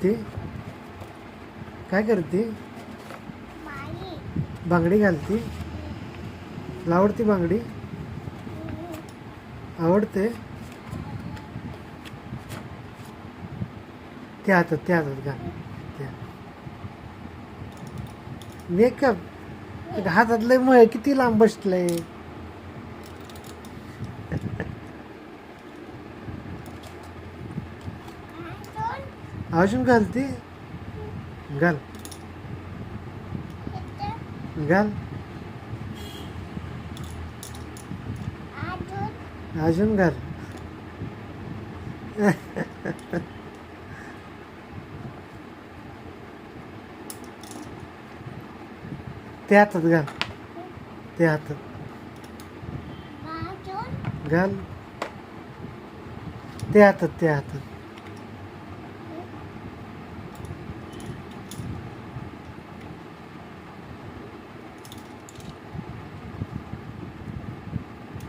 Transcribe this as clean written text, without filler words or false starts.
ते काय करते? बांगडी घालती. आवडती बांगडी? आवडते. त्या हातात घाल. त्या मेकअप हातातलं मग किती लांब बसलंय. अजून घालते. घाल घाल अजून घाल. त्या हातात घाल. त्या हातात घाल. त्या हातात